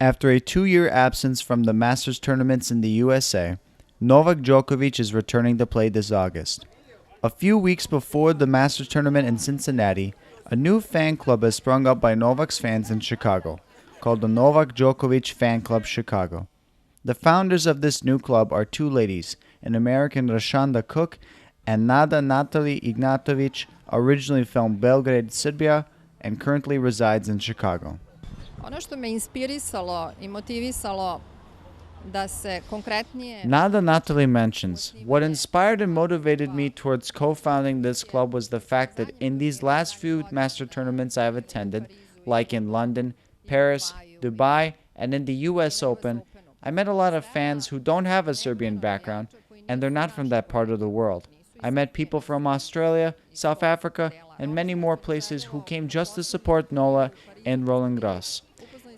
After a 2-year absence from the Masters tournaments in the USA, Novak Djokovic is returning to play this August. A few weeks before the Masters tournament in Cincinnati, a new fan club has sprung up by Novak's fans in Chicago, called the Novak Djokovic Fan Club Chicago. The founders of this new club are two ladies, an American Rashanda Cook and Nada Natalie Ignatovic, originally from Belgrade, Serbia, and currently resides in Chicago. Ono što me inspirisalo I motivisalo da se konkretnije... Nada Natalie mentions, what inspired and motivated me towards co-founding this club was the fact that in these last few master tournaments I have attended, like in London, Paris, Dubai, and in the US Open, I met a lot of fans who don't have a Serbian background, and they're not from that part of the world. I met people from Australia, South Africa, and many more places who came just to support Nole and Roland Garros.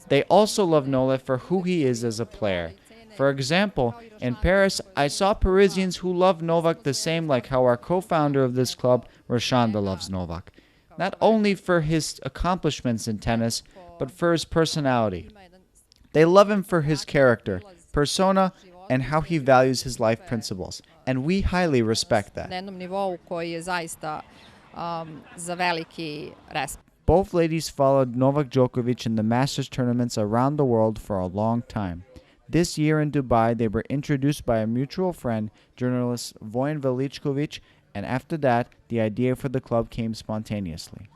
They also love Nole for who he is as a player. For example, in Paris, I saw Parisians who love Novak the same like how our co-founder of this club, Rashanda, loves Novak. Not only for his accomplishments in tennis, but for his personality. They love him for his character, persona, and how he values his life principles, and we highly respect that. Na jednom nivou koji je zaista za veliki respekt. Both ladies followed Novak Djokovic in the Masters tournaments around the world for a long time. This year in Dubai, they were introduced by a mutual friend, journalist Voin Velichkovic, and after that, the idea for the club came spontaneously.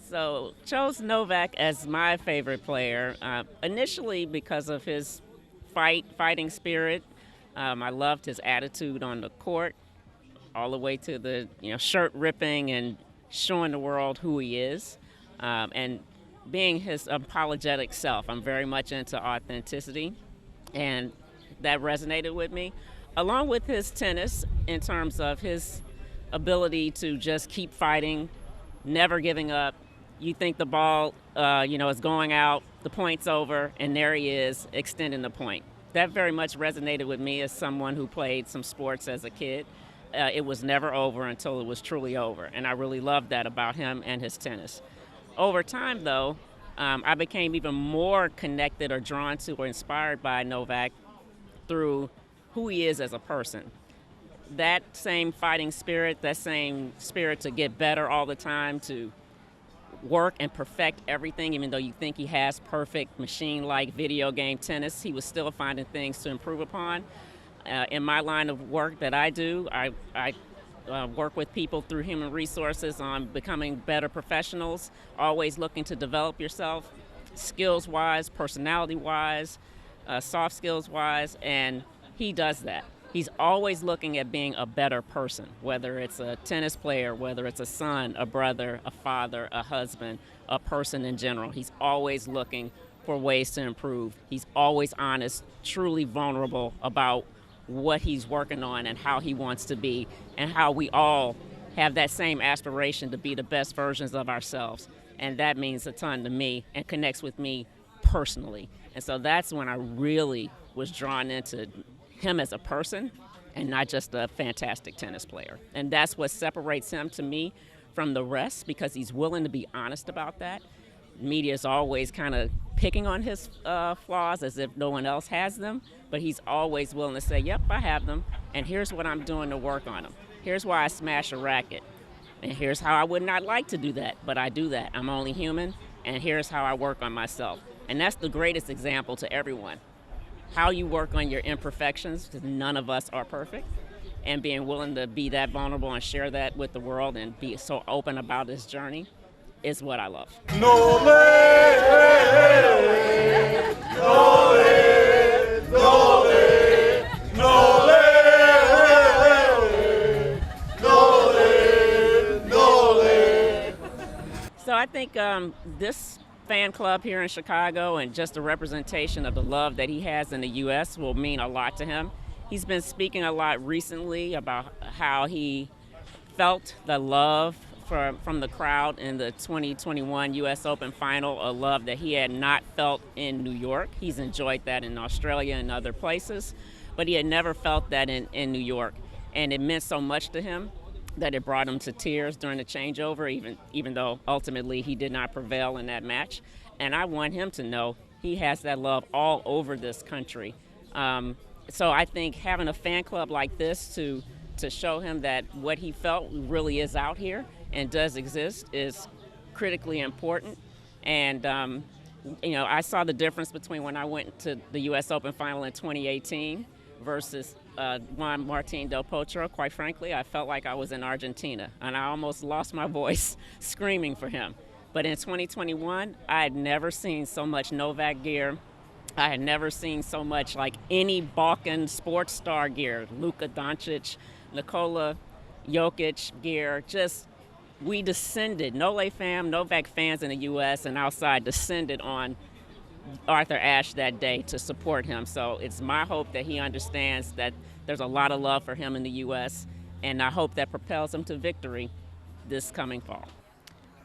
So, chose Novak as my favorite player, initially because of his fighting spirit. I loved his attitude on the court, all the way to the shirt ripping and showing the world who he is. And being his apologetic self. I'm very much into authenticity, and that resonated with me, along with his tennis in terms of his ability to just keep fighting, never giving up. You think the ball, is going out, the point's over, and there he is extending the point. That very much resonated with me as someone who played some sports as a kid. It was never over until it was truly over, and I really loved that about him and his tennis. Over time, though, I became even more connected or drawn to or inspired by Novak through who he is as a person. That same fighting spirit, that same spirit to get better all the time, to work and perfect everything, even though you think he has perfect machine-like video game tennis, he was still finding things to improve upon. In my line of work that I do, I work with people through human resources on becoming better professionals, always looking to develop yourself, skills-wise, personality-wise, soft skills-wise, and he does that. He's always looking at being a better person, whether it's a tennis player, whether it's a son, a brother, a father, a husband, a person in general. He's always looking for ways to improve. He's always honest, truly vulnerable about what he's working on and how he wants to be, and how we all have that same aspiration to be the best versions of ourselves. And that means a ton to me and connects with me personally. And so that's when I really was drawn into him as a person and not just a fantastic tennis player. And that's what separates him to me from the rest, because he's willing to be honest about that. Media is always kind of picking on his flaws as if no one else has them, but he's always willing to say, yep, I have them, and here's what I'm doing to work on them. Here's why I smash a racket, and here's how I would not like to do that, but I do that. I'm only human, and here's how I work on myself. And that's the greatest example to everyone. How you work on your imperfections, because none of us are perfect, and being willing to be that vulnerable and share that with the world and be so open about this journey is what I love. Nole, Nole, Nole, Nole, Nole, Nole. So I think this fan club here in Chicago and just a representation of the love that he has in the U.S. will mean a lot to him. He's been speaking a lot recently about how he felt the love from the crowd in the 2021 U.S. Open final, a love that he had not felt in New York. He's enjoyed that in Australia and other places, but he had never felt that in New York. And it meant so much to him that it brought him to tears during the changeover, even though ultimately he did not prevail in that match. And I want him to know he has that love all over this country. So I think having a fan club like this to show him that what he felt really is out here and does exist is critically important. And I saw the difference between when I went to the U.S. Open final in 2018 versus Juan Martín del Potro. Quite frankly, I felt like I was in Argentina, and I almost lost my voice screaming for him. But in 2021, I had never seen so much Novak gear. I had never seen so much like any Balkan sports star gear. Luka Doncic, Nikola Jokic gear. Just, we descended. Nole fam, Novak fans in the U.S. and outside descended on Arthur Ashe that day to support him. So it's my hope that he understands that there's a lot of love for him in the U.S., and I hope that propels him to victory this coming fall.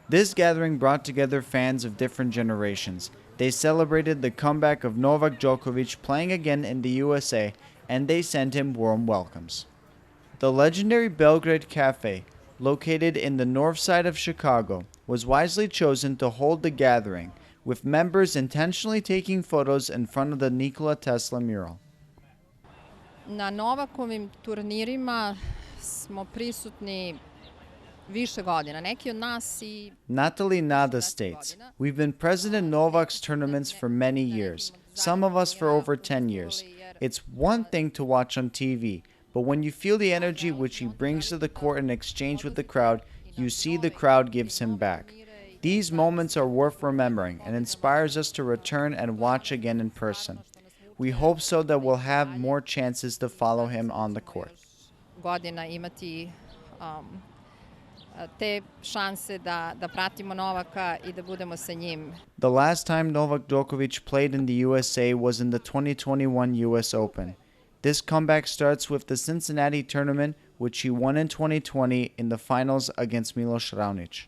This gathering brought together fans of different generations. They celebrated the comeback of Novak Djokovic playing again in the USA, and they sent him warm welcomes. The legendary Belgrade Cafe, located in the north side of Chicago, was wisely chosen to hold the gathering, with members intentionally taking photos in front of the Nikola Tesla mural. Na Novakovim turnirima smo prisutni više godina. Neki od nas I Natalie Nada states, "We've been present in Novak's tournaments for many years, some of us for over 10 years. It's one thing to watch on TV, but when you feel the energy which he brings to the court in exchange with the crowd, you see the crowd gives him back. These moments are worth remembering and inspires us to return and watch again in person. We hope so that we'll have more chances to follow him on the court." godina imati te šanse da pratimo Novaka I da budemo sa njim. The last time Novak Djokovic played in the USA was in the 2021 US Open. This comeback starts with the Cincinnati tournament, which he won in 2020 in the finals against Milos Raonic.